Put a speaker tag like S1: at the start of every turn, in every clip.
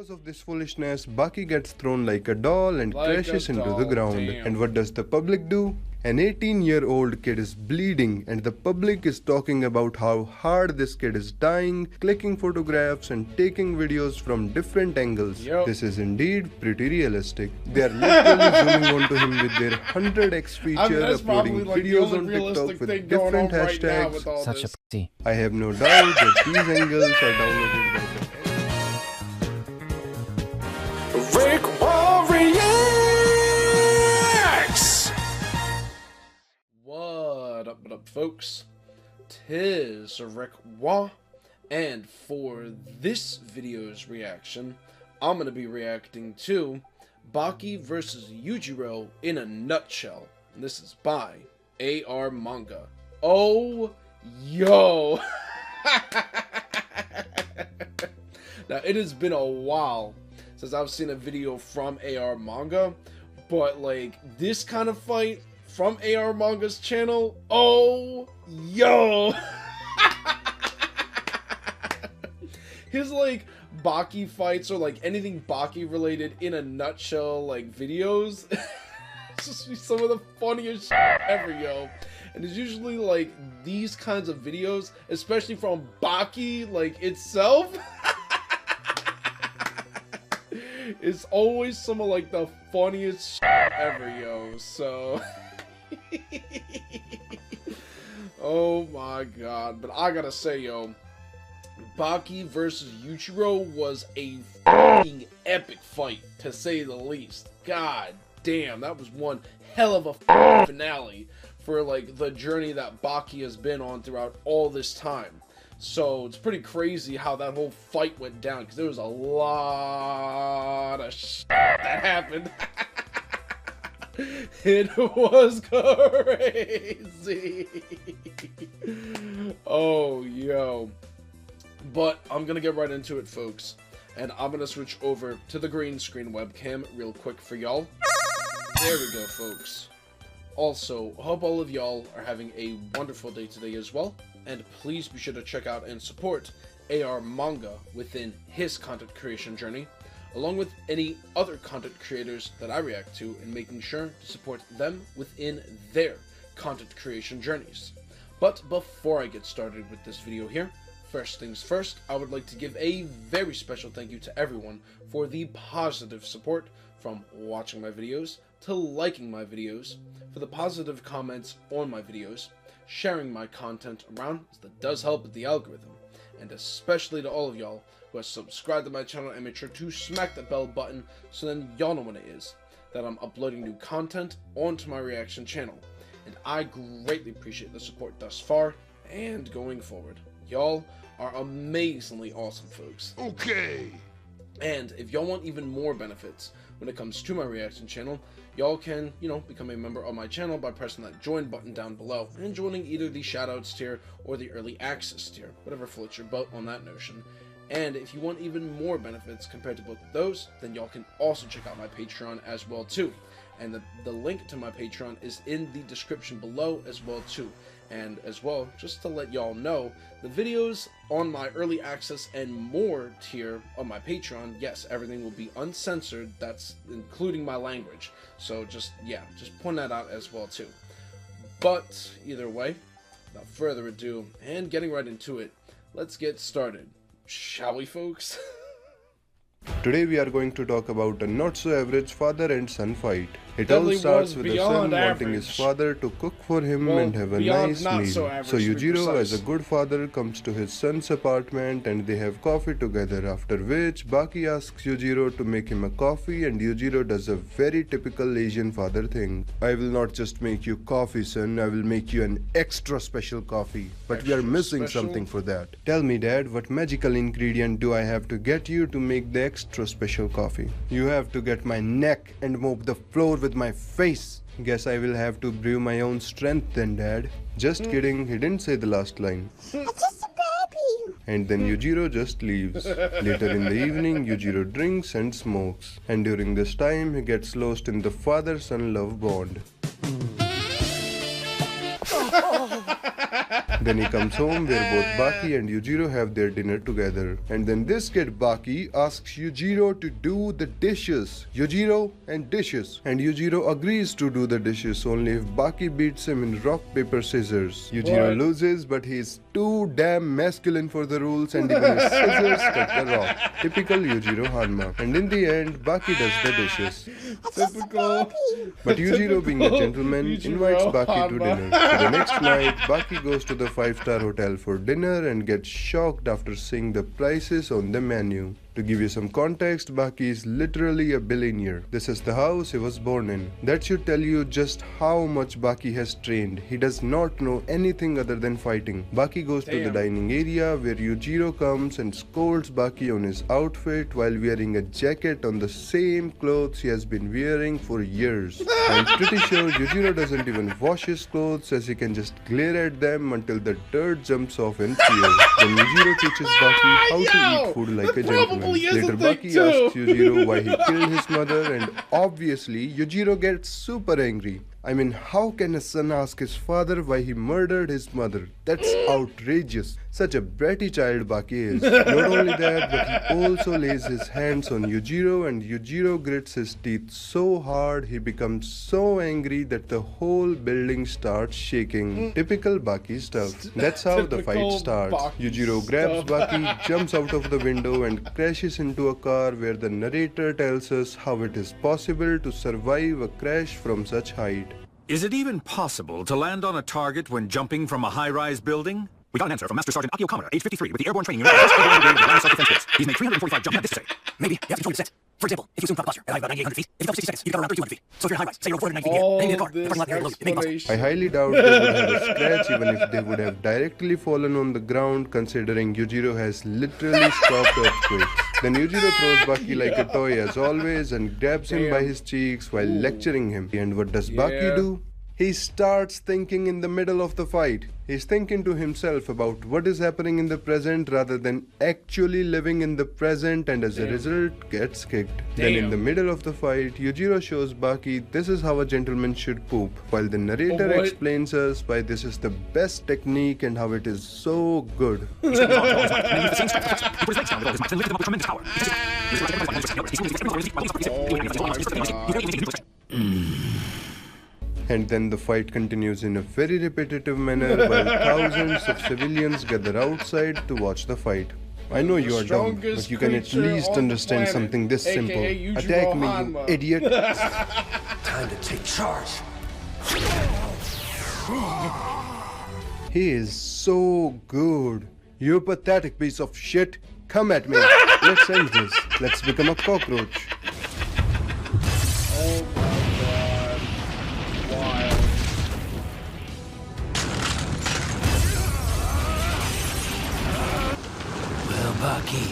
S1: Because of this foolishness, Baki gets thrown like a doll and crashes into the ground.
S2: Damn.
S1: And what does the public do? An 18-year-old kid is bleeding and the public is talking about how hard this kid is dying, clicking photographs and taking videos from different angles.
S2: Yep.
S1: This is indeed pretty realistic. They are literally zooming onto him with their 100x feature,
S2: that's
S1: uploading
S2: probably,
S1: videos
S2: the
S1: on
S2: only
S1: TikTok
S2: realistic
S1: with
S2: thing going
S1: different
S2: on right now
S1: hashtags.
S2: with all
S3: Such
S2: this.
S3: a pussy.
S1: I have no doubt that these angles are downloaded by the
S2: RickWa reacts. What up, folks? Tis RickWa, and for this video's reaction, I'm gonna be reacting to Baki vs. Yujiro in a nutshell. And this is by AR Manga. Oh, yo! Now, it has been a while since I've seen a video from AR Manga, but like this kind of fight from AR Manga's channel, oh, yo! His like Baki fights or like anything Baki related in a nutshell like videos, it's just be some of the funniest shit ever, yo. And it's usually like these kinds of videos, especially from Baki like itself. It's always some of like the funniest shit ever, yo. So oh my god. But I gotta say, yo, Baki versus Yujiro was a fucking epic fight, to say the least. God damn, that was one hell of a finale for like the journey that Baki has been on throughout all this time. So it's pretty crazy how that whole fight went down, because there was a lot of shit that happened. It was crazy. Oh, yo. But I'm gonna get right into it, folks, and I'm gonna switch over to the green screen webcam real quick for y'all. There we go, folks. Also, hope all of y'all are having a wonderful day today as well, and please be sure to check out and support AR Manga within his content creation journey, along with any other content creators that I react to, and making sure to support them within their content creation journeys. But before I get started with this video here, first things first, I would like to give a very special thank you to everyone for the positive support, from watching my videos to liking my videos, for the positive comments on my videos, sharing my content around, as that does help with the algorithm, and especially to all of y'all who have subscribed to my channel and make sure to smack the bell button so then y'all know when it is that I'm uploading new content onto my reaction channel. And I greatly appreciate the support thus far and going forward. Y'all are amazingly awesome, folks.
S4: Okay.
S2: And if y'all want even more benefits when it comes to my reaction channel, y'all can, become a member of my channel by pressing that join button down below and joining either the shoutouts tier or the early access tier, whatever floats your boat on that notion. And if you want even more benefits compared to both of those, then y'all can also check out my Patreon as well too. And the link to my Patreon is in the description below as well too. And as well, just to let y'all know, the videos on my early access and more tier on my Patreon, yes, everything will be uncensored. That's including my language. So just point that out as well too. But either way, without further ado, and getting right into it, let's get started. Shall we, folks?
S1: Today we are going to talk about a not-so-average father and son fight. It
S2: Definitely
S1: all starts
S2: was
S1: with the son
S2: beyond
S1: wanting his
S2: average.
S1: father to cook for him
S2: Well,
S1: and have a
S2: beyond
S1: nice
S2: not
S1: meal.
S2: so average,
S1: So
S2: to be
S1: Yujiro, as a
S2: precise.
S1: good father, comes to his son's apartment and they have coffee together, after which Baki asks Yujiro to make him a coffee, and Yujiro does a very typical Asian father thing. I will not just make you coffee, son, I will make you an extra special coffee. But we are
S2: Extra
S1: missing
S2: special?
S1: something for that. Tell me, Dad, what magical ingredient do I have to get you to make the extra special coffee? You have to get my neck and mop the floor with my face. Guess I will have to brew my own strength then, Dad. Just kidding, he didn't say the last line.
S5: I'm just a baby.
S1: And then Yujiro just leaves. Later in the evening, Yujiro drinks and smokes. And during this time, he gets lost in the father-son love bond. Then he comes home where both Baki and Yujiro have their dinner together. And then this kid Baki asks Yujiro to do the dishes. Yujiro and dishes. And Yujiro agrees to do the dishes only if Baki beats him in rock, paper, scissors. Yujiro
S2: What?
S1: loses, but he's too damn masculine for the rules and even his scissors cut the rock. Typical Yujiro Hanma. And in the end, Baki does the dishes.
S2: Typical.
S1: But Yujiro, being a gentleman,
S2: Yujiro
S1: invites Baki to
S2: Hanma.
S1: dinner. So the next night, Baki goes to the 5-star hotel for dinner and gets shocked after seeing the prices on the menu. To give you some context, Baki is literally a billionaire. This is the house he was born in. That should tell you just how much Baki has trained. He does not know anything other than fighting. Baki goes to the dining area where Yujiro comes and scolds Baki on his outfit while wearing a jacket on the same clothes he has been wearing for years. I'm pretty sure Yujiro doesn't even wash his clothes as he can just glare at them until the dirt jumps off in fear. Then Yujiro teaches Baki how to eat food like a gentleman. Later Baki asks Yujiro why he killed his mother, and obviously Yujiro gets super angry. I mean, how can a son ask his father why he murdered his mother? That's outrageous. Such a bratty child Baki is. Not only that, but he also lays his hands on Yujiro, and Yujiro grits his teeth so hard he becomes so angry that the whole building starts shaking. Typical Baki stuff. That's how the fight starts. Yujiro grabs Baki, jumps out of the window and crashes into a car where the narrator tells us how it is possible to survive a crash from such height.
S3: Is it even possible to land on a target when jumping from a high-rise building? We got an answer from Master Sergeant Akio Kamara, age 53, with the Airborne Training Unit of the 1st Airborne Brigade of the Land Self-Defense Force. He's made 345 jump this to say. Maybe you have to control your descent. For example, if you assume proper posture and height about 9,800 feet, if you go 60 seconds, you get around 3,200 feet. So if you're in high-rise, say you're over 490 feet here, and you need a car, the parking lot there below you, it may cost.
S1: I highly doubt they would have a scratch even if they would have directly fallen on the ground, considering Yujiro has literally stopped earthquakes. Then Yujiro throws Baki like a toy as always and grabs him by his cheeks while lecturing him. And what does Baki do? He starts thinking in the middle of the fight. He's thinking to himself about what is happening in the present rather than actually living in the present, and as a result gets kicked. Then in the middle of the fight, Yujiro shows Baki this is how a gentleman should poop, while the narrator explains us why this is the best technique and how it is so good. And then the fight continues in a very repetitive manner while thousands of civilians gather outside to watch the fight. I know you are dumb, but you can at least understand something this simple. Attack me, you idiot.
S3: Time to take charge.
S1: He is so good. You pathetic piece of shit. Come at me. Let's end this. Let's become a cockroach.
S2: Oh my god. Wild.
S3: Well, Baki.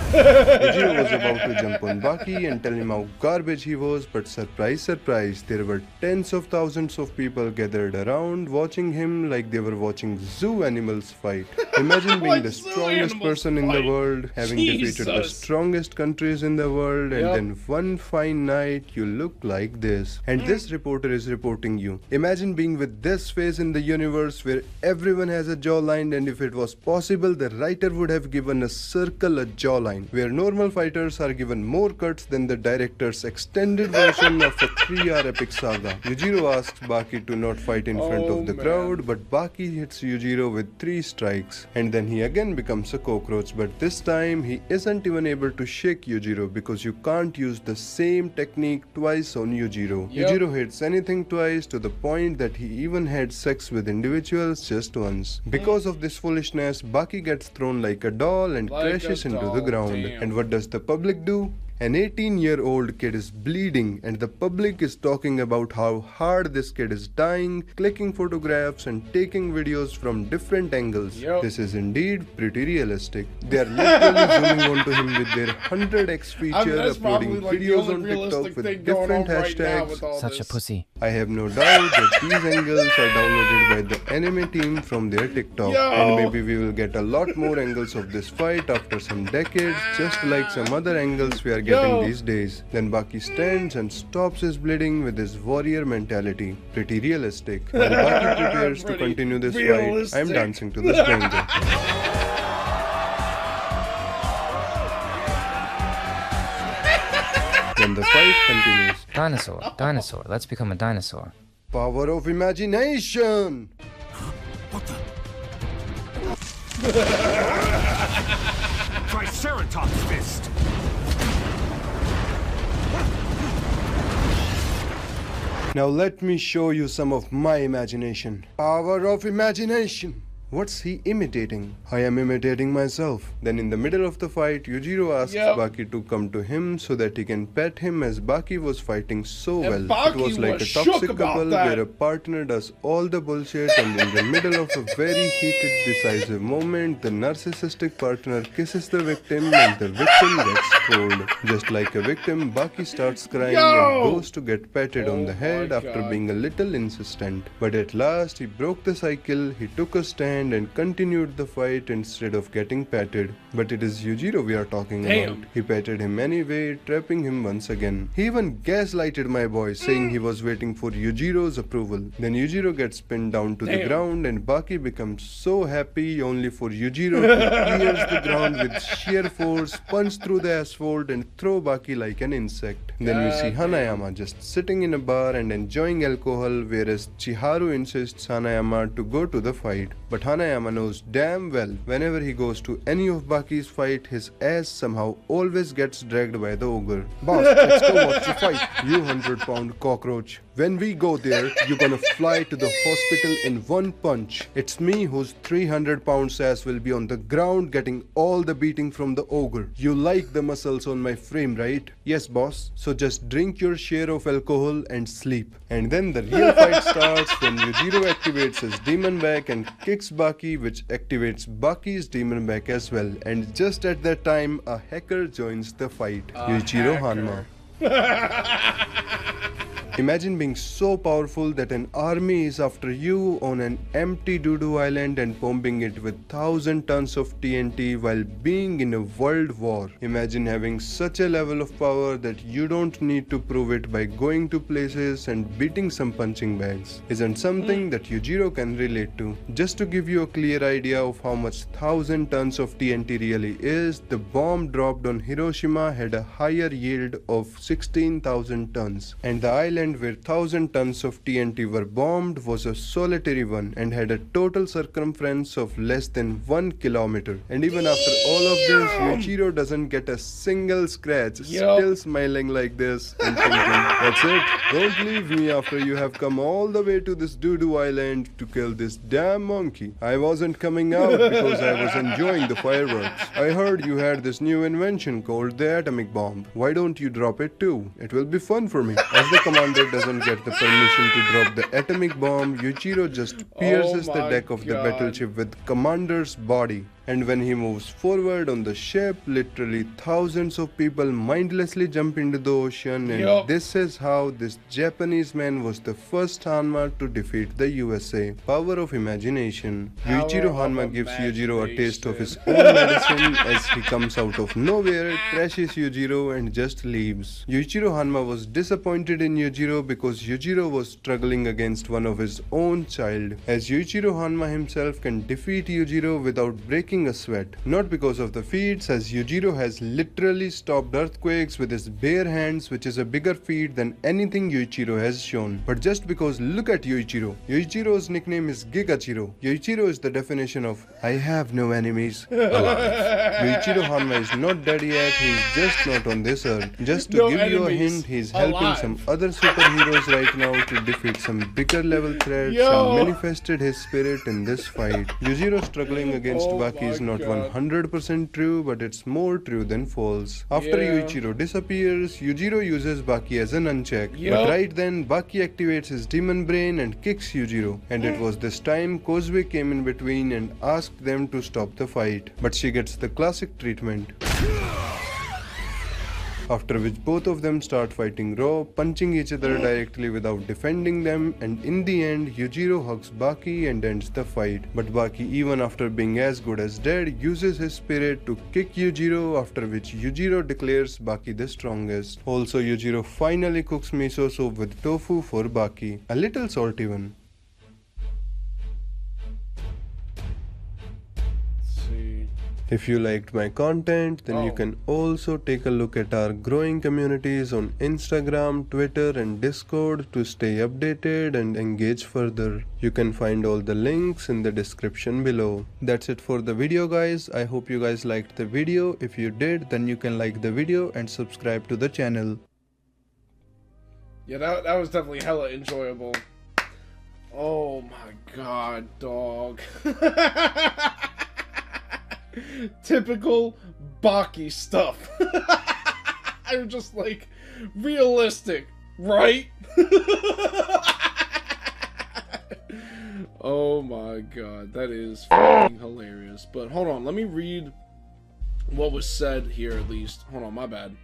S1: Yujiro was about to jump on Baki and tell him how garbage he was, but surprise, surprise, there were tens of thousands of people gathered around watching him like they were watching zoo animals fight. Imagine being
S2: Like
S1: the
S2: zoo
S1: strongest
S2: animals
S1: person in the
S2: fight.
S1: world, having defeated the
S2: Jesus.
S1: strongest countries in the world, and
S2: Yep.
S1: then one fine night you look like this. And this reporter is reporting you. Imagine being with this phase in the universe where everyone has a jawline, and if it was possible, the writer would have given a circle a jawline, where normal fighters are given more cuts than the director's extended version of a 3-hour epic saga. Yujiro asks Baki to not fight in front of the crowd, but Baki hits Yujiro with 3 strikes. And then he again becomes a cockroach, but this time he isn't even able to shake Yujiro because you can't use the same technique twice on Yujiro. Yujiro hits anything twice to the point that he even had sex with individuals just once. Because of this foolishness, Baki gets thrown like a doll and crashes into the ground. And what does the public do? An 18-year-old kid is bleeding and the public is talking about how hard this kid is dying, clicking photographs and taking videos from different angles. This is indeed pretty realistic. They are literally zooming onto him with their 100x feature, uploading videos on TikTok with different hashtags.
S4: Such a pussy.
S1: I have no doubt that these angles are downloaded by the anime team from their TikTok. And maybe we will get a lot more angles of this fight after some decades, just like some other angles we are getting these days. Then Baki stands and stops his bleeding with his warrior mentality. Pretty realistic. While Baki prepares to continue this fight, I am dancing to this banger. Then the fight continues.
S4: Dinosaur, let's become a dinosaur.
S1: Power of imagination!
S3: What the? Triceratops fist!
S1: Now let me show you some of my imagination. Power of imagination! What's he imitating? I am imitating myself. Then in the middle of the fight, Yujiro asks Baki to come to him so that he can pet him as Baki was fighting so well. It was like a toxic couple where a partner does all the bullshit and in the middle of a very heated decisive moment, the narcissistic partner kisses the victim and the victim gets trolled. Just like a victim, Baki starts crying and goes to get patted on the head after being a little insistent. But at last, he broke the cycle, he took a stand and continued the fight instead of getting patted. But it is Yujiro we are talking about. He patted him anyway, trapping him once again. He even gaslighted my boy, saying he was waiting for Yujiro's approval. Then Yujiro gets pinned down to the ground and Baki becomes so happy only for Yujiro to pierce the ground with sheer force, punch through the asphalt and throw Baki like an insect. Then we see Hanayama just sitting in a bar and enjoying alcohol, whereas Chiharu insists Hanayama to go to the fight. But Hanayama knows damn well whenever he goes to any of Baki's fight, his ass somehow always gets dragged by the ogre. Boss, let's go watch the fight, you 100-pound cockroach. When we go there, you're gonna fly to the hospital in one punch. It's me whose 300-pound ass will be on the ground getting all the beating from the ogre. You like the muscles on my frame, right? Yes, boss. So just drink your share of alcohol and sleep. And then the real fight starts when Yujiro activates his demon back and kicks Baki, which activates Baki's demon back as well. And just at that time, a hacker joins the fight. Yujiro Hanma. Imagine being so powerful that an army is after you on an empty doo-doo island and bombing it with 1,000 tons of TNT while being in a world war. Imagine having such a level of power that you don't need to prove it by going to places and beating some punching bags. Isn't something that Yujiro can relate to. Just to give you a clear idea of how much 1,000 tons of TNT really is, the bomb dropped on Hiroshima had a higher yield of 16,000 tons, and the island where 1,000 tons of TNT were bombed was a solitary one and had a total circumference of less than 1 kilometer. And even after all of this, Yujiro doesn't get a single scratch, still smiling like this and thinking, that's it, don't leave me after you have come all the way to this doo-doo island to kill this damn monkey. I wasn't coming out because I was enjoying the fireworks. I heard you had this new invention called the atomic bomb. Why don't you drop it too? It will be fun for me. As the commander doesn't get the permission to drop the atomic bomb, Yujiro just pierces the deck of the battleship with commander's body. And when he moves forward on the ship, literally thousands of people mindlessly jump into the ocean, and this is how this Japanese man was the first Hanma to defeat the USA. Power of imagination. Yujiro Hanma gives Yujiro a taste of his own medicine as he comes out of nowhere, trashes Yujiro and just leaves. Yujiro Hanma was disappointed in Yujiro because Yujiro was struggling against one of his own child, as Yujiro Hanma himself can defeat Yujiro without breaking a sweat. Not because of the feats, as Yujiro has literally stopped earthquakes with his bare hands, which is a bigger feat than anything Yuichiro has shown, but just because look at Yuichiro. Yuichiro's nickname is Gigachiro. Yuichiro is the definition of I have no enemies alive. Yuichiro Hanma is not dead yet, he is just not on this earth. Just to give you a hint, he is helping some other superheroes right now to defeat some bigger level threats and manifested his spirit in this fight. Yujiro struggling against Baki is not 100% true, but it's more true than false. After Yuichiro disappears, Yujiro uses Baki as an uncheck. But right then, Baki activates his demon brain and kicks Yujiro. And it was this time Kozue came in between and asked them to stop the fight. But she gets the classic treatment. after which both of them start fighting raw, punching each other directly without defending them, and in the end Yujiro hugs Baki and ends the fight. But Baki, even after being as good as dead, uses his spirit to kick Yujiro, after which Yujiro declares Baki the strongest. Also, Yujiro finally cooks miso soup with tofu for Baki, a little salty one. If you liked my content, then you can also take a look at our growing communities on Instagram, Twitter and Discord to stay updated and engage further. You can find all the links in the description below. That's it for the video, guys. I hope you guys liked the video. If you did, then you can like the video and subscribe to the channel.
S2: Yeah, that was definitely hella enjoyable. Oh my god, dog. Typical Baki stuff. I'm just like, realistic, right? Oh my god, that is fucking hilarious. But hold on, let me read what was said here at least. Hold on, my bad.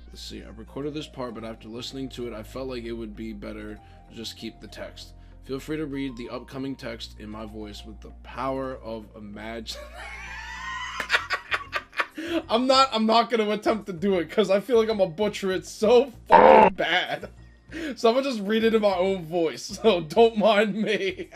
S2: Let's see, I recorded this part, but after listening to it, I felt like it would be better to just keep the text. Feel free to read the upcoming text in my voice with the power of imagine. I'm not gonna attempt to do it because I feel like I'm gonna butcher it so fucking bad. So I'm gonna just read it in my own voice, so don't mind me.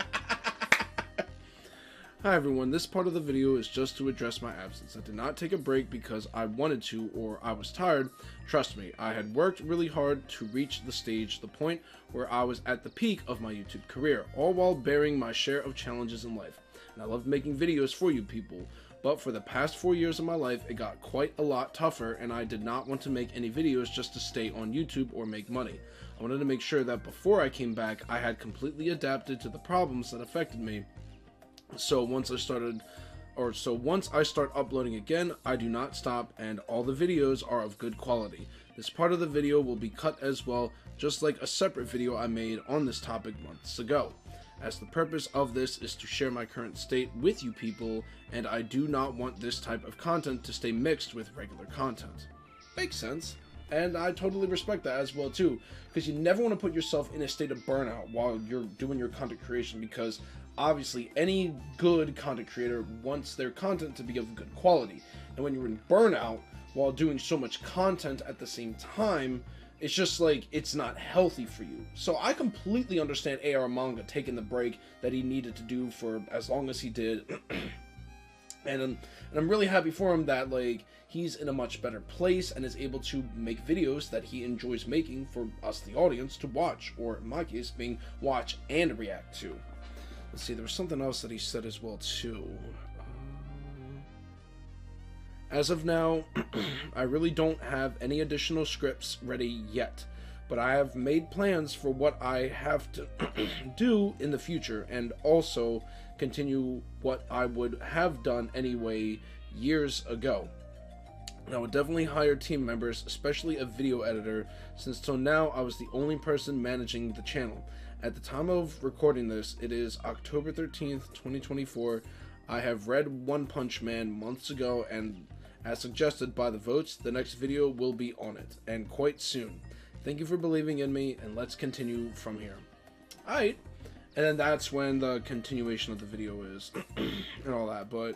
S2: Hi everyone, this part of the video is just to address my absence. I did not take a break because I wanted to or I was tired. Trust me, I had worked really hard to reach the point where I was at the peak of my YouTube career, all while bearing my share of challenges in life. And I love making videos for you people. But for the past 4 years of my life, it got quite a lot tougher, and I did not want to make any videos just to stay on YouTube or make money. I wanted to make sure that before I came back, I had completely adapted to the problems that affected me. So once I start uploading again, I do not stop, and all the videos are of good quality. This part of the video will be cut as well, just like a separate video I made on this topic months ago, as the purpose of this is to share my current state with you people, and I do not want this type of content to stay mixed with regular content. Makes sense. And I totally respect that as well too, because you never want to put yourself in a state of burnout while you're doing your content creation, because obviously any good content creator wants their content to be of good quality, and when you're in burnout while doing so much content at the same time, it's just like, it's not healthy for you. So I completely understand AR Manga taking the break that he needed to do for as long as he did. And I'm really happy for him that, like, he's in a much better place and is able to make videos that he enjoys making for us, the audience, to watch, or in my case, being watch and react to. Let's see, there was something else that he said as well too. As of now, I really don't have any additional scripts ready yet, but I have made plans for what I have to do in the future, and also continue what I would have done anyway years ago. I would definitely hire team members, especially a video editor, since till now I was the only person managing the channel. At the time of recording this, it is October 13th, 2024. I have read One Punch Man months ago, and as suggested by the votes, the next video will be on it, and quite soon. Thank you for believing in me, and let's continue from here. Alright, and then that's when the continuation of the video is, and all that, but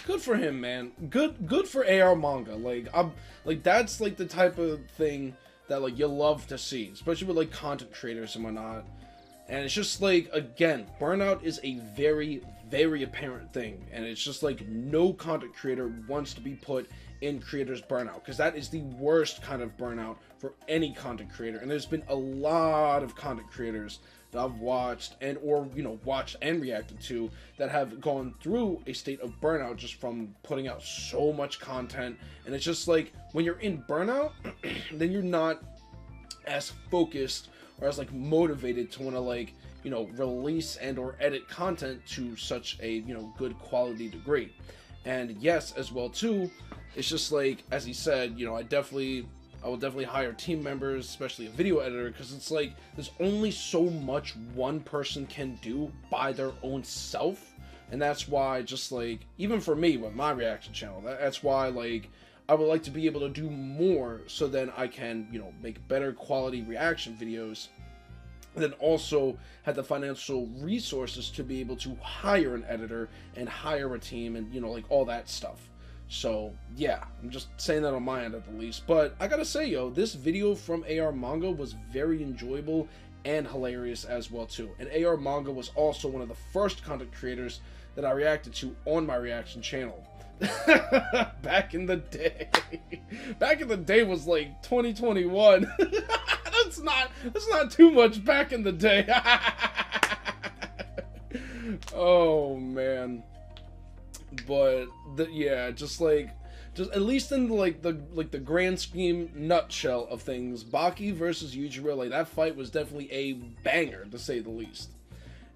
S2: good for him, man. Good for AR Manga. Like that's like the type of thing that like you love to see, especially with like content creators and whatnot. And it's just like, again, burnout is a very, very apparent thing, and it's just like no content creator wants to be put in creators burnout, because that is the worst kind of burnout for any content creator. And there's been a lot of content creators that I've watched or watched and reacted to that have gone through a state of burnout just from putting out so much content. And it's just like, when you're in burnout, then you're not as focused or as like motivated to want to like release and or edit content to such a good quality degree. And yes, as well too, it's just like, as he said, I will definitely hire team members, especially a video editor, because it's like there's only so much one person can do by their own self. And that's why, just like, even for me with my reaction channel, that's why, like, I would like to be able to do more so then I can, you know, make better quality reaction videos. And then also have the financial resources to be able to hire an editor and hire a team and, you know, like, all that stuff. So, yeah, I'm just saying that on my end at the least. But I gotta say, yo, this video from AR Manga was very enjoyable and hilarious as well, too. And AR Manga was also one of the first content creators that I reacted to on my reaction channel. Back in the day. Back in the day was like 2021. That's not too much back in the day. Oh man. But yeah, just at least in the grand scheme nutshell of things, Baki versus Yujiro, like, that fight was definitely a banger, to say the least.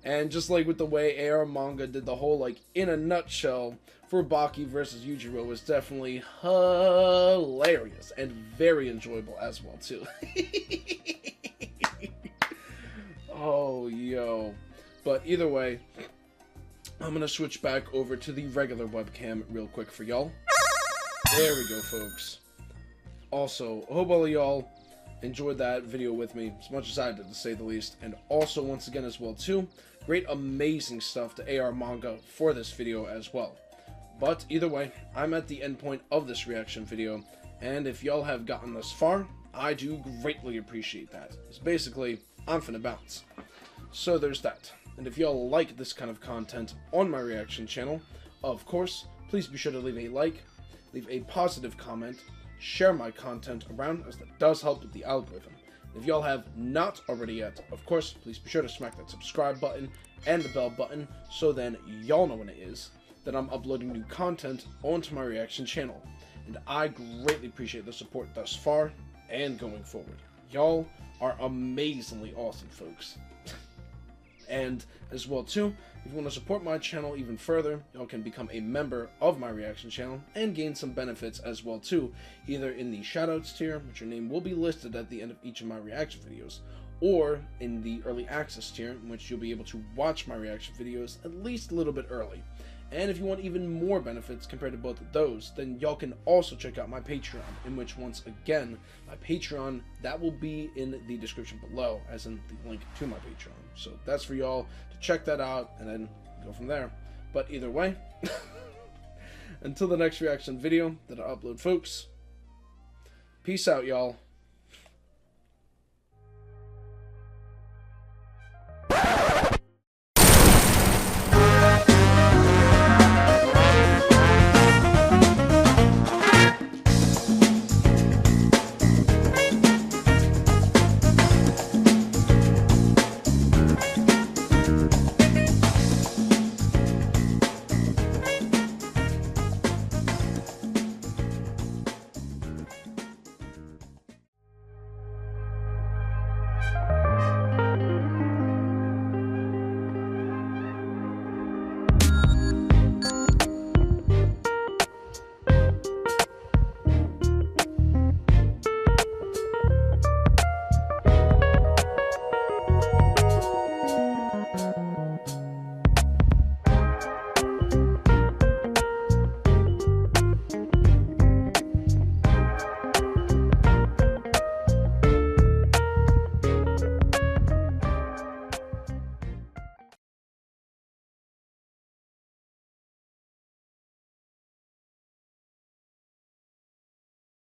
S2: And just like with the way AR Manga did the whole, like, in a nutshell for Baki versus Yujiro, was definitely hilarious and very enjoyable as well too. Oh yo. But either way, I'm gonna switch back over to the regular webcam real quick for y'all. There we go, folks. Also, I hope all of y'all enjoyed that video with me as much as I did, to say the least. And also, once again as well too, great amazing stuff to AR Manga for this video as well. But either way, I'm at the end point of this reaction video, and if y'all have gotten this far, I do greatly appreciate that. It's basically, I'm finna bounce. So there's that. And if y'all like this kind of content on my reaction channel, of course, please be sure to leave a like, leave a positive comment, share my content around, as that does help with the algorithm. If y'all have not already yet, of course, please be sure to smack that subscribe button and the bell button, so then y'all know when it is that I'm uploading new content onto my reaction channel. And I greatly appreciate the support thus far and going forward. Y'all are amazingly awesome, folks. And as well too, if you want to support my channel even further, y'all can become a member of my reaction channel and gain some benefits as well too, either in the shoutouts tier, which your name will be listed at the end of each of my reaction videos, or in the early access tier, in which you'll be able to watch my reaction videos at least a little bit early. And if you want even more benefits compared to both of those, then y'all can also check out my Patreon, in which, once again, my Patreon, that will be in the description below, as in the link to my Patreon. So that's for y'all to check that out, and then go from there. But either way, until the next reaction video that I upload, folks, peace out, y'all.